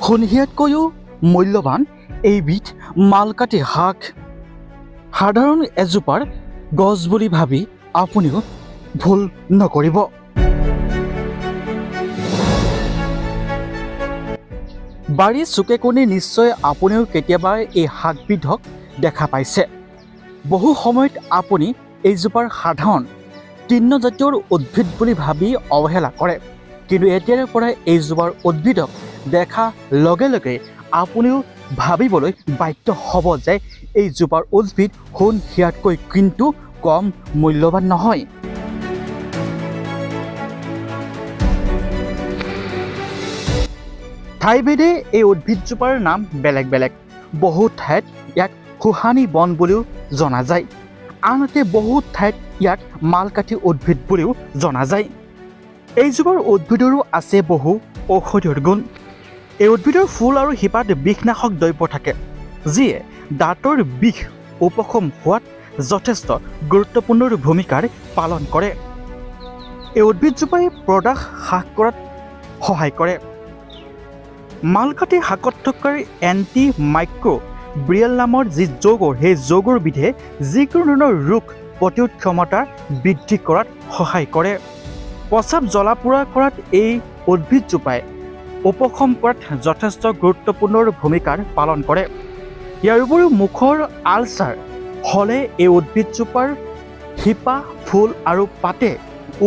সোণহিয়াতকৈও মূল্যৱান এইবিধ মালকাঠি শাক সাধাৰণ এজোপাৰ গছ বুলি ভাবি আপুনিও ভুল নকৰিব। বাৰীৰ চুকে কোণে নিশ্চয় আপুনিও কেতিয়াবা এই শাকবিধক দেখা পাইছে। বহু সময়ত আপুনি এইজোপাৰ সাধাৰণ তৃণজাতীয় উদ্ভিদ বুলি ভাবি অৱহেলা কৰে, কিন্তু এতিয়াৰে পৰা এইজোপাৰ উদ্ভিদক দেখা লগে লগে আপুনিও ভাবিবলৈ বাধ্য হ'ব যে এইজোপাৰ উদ্ভিদ সোণহিয়াতকৈ কিন্তু কম মূল্যৱান নহয়। ঠাইভেদে এই উদ্ভিদজোপাৰ নাম বেলেগ বেলেগ। বহু ঠাইত ইয়াক সুহানি বন বুলিও জনা যায়, আনহাতে বহু ঠাইত ইয়াক মালকাঠি উদ্ভিদ বুলিও জনা যায়। এইজোপাৰ উদ্ভিদৰো আছে বহু ঔষধীয় গুণ। এই উদ্ভিদৰ ফুল আৰু শিপাত বিষনাশক দ্ৰব্য থাকে, যিয়ে দাঁতৰ বিষ উপশম হোৱাত যথেষ্ট গুৰুত্বপূৰ্ণ ভূমিকা পালন কৰে। এই উদ্ভিদজোপাই প্ৰদাহ হ্ৰাস কৰাত সহায় কৰে। মালকাঠি শাকত থকা এণ্টি মাইক্ৰ'বিয়েল নামৰ যি যৌগ, সেই যৌগৰ বিধে যিকোনো ধৰণৰ ৰোগ প্ৰতিৰোধ ক্ষমতা বৃদ্ধি কৰাত সহায় কৰে। প্ৰস্ৰাৱ জ্বলা পোৰা কৰাত এই উদ্ভিদজোপাই উপশম কৰাত যথেষ্ট গুৰুত্বপূৰ্ণ ভূমিকা পালন কৰে। ইয়াৰ উপৰিও মুখৰ আলচাৰ হ'লে এই উদ্ভিদজোপাৰ শিপা, ফুল আৰু পাতে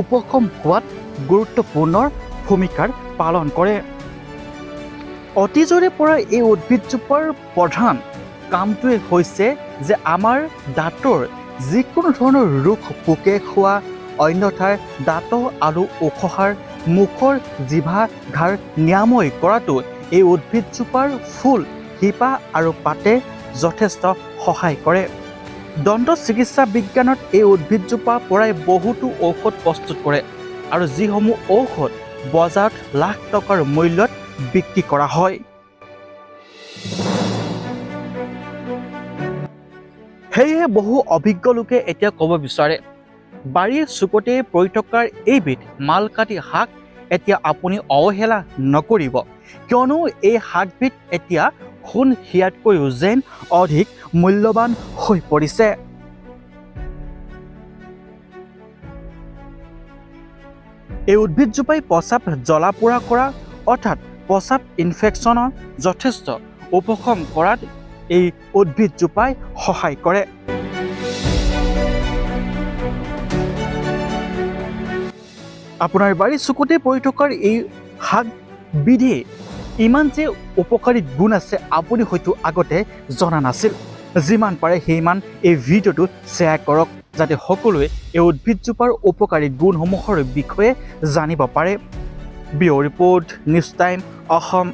উপশম হোৱাত গুৰুত্বপূৰ্ণ ভূমিকা পালন কৰে। অতীজৰে পৰা এই উদ্ভিদজোপাৰ প্ৰধান কামটোৱে হৈছে যে আমাৰ দাঁতৰ যিকোনো ধৰণৰ ৰোগ, পোকে খোৱা, অন্যথাৰ দাঁত আৰু উশাহৰ মুখৰ জিভাঘাৰ নিৰাময় কৰাটো এই উদ্ভিদজোপাৰ ফুল, শিপা আৰু পাতে যথেষ্ট সহায় কৰে। দন্ত চিকিৎসা বিজ্ঞানত এই উদ্ভিদজোপাৰ পৰাই বহুতো ঔষধ প্ৰস্তুত কৰে আৰু যিসমূহ ঔষধ বজাৰত লাখ টকাৰ মূল্যত বিক্ৰী কৰা হয়। সেয়েহে বহু অভিজ্ঞ লোকে এতিয়া ক'ব বিচাৰে, বাৰীৰ চুকতে পৰি থকা এইবিধ মালকাঠি শাক এতিয়া আপুনি অৱহেলা নকৰিব, কিয়নো এই শাকবিধ এতিয়া সোণহিয়াতকৈও যেন অধিক মূল্যৱান হৈ পৰিছে। এই উদ্ভিদজোপাই প্ৰস্ৰাৱ জ্বলা পোৰা কৰা অৰ্থাৎ প্ৰস্ৰাৱ ইনফেকশ্যনৰ যথেষ্ট উপশম কৰাত এই উদ্ভিদজোপাই সহায় কৰে। আপোনাৰ বাৰীৰ চুকতে পৰি থকা এই শাকবিধে ইমান যে উপকাৰী গুণ আছে আপুনি হয়তো আগতে জনা নাছিল। যিমান পাৰে সিমান এই ভিডিঅ'টো শ্বেয়াৰ কৰক, যাতে সকলোৱে এই উদ্ভিদজোপাৰ উপকাৰী গুণসমূহৰ বিষয়ে জানিব পাৰে। Bureau' report, news time Assam.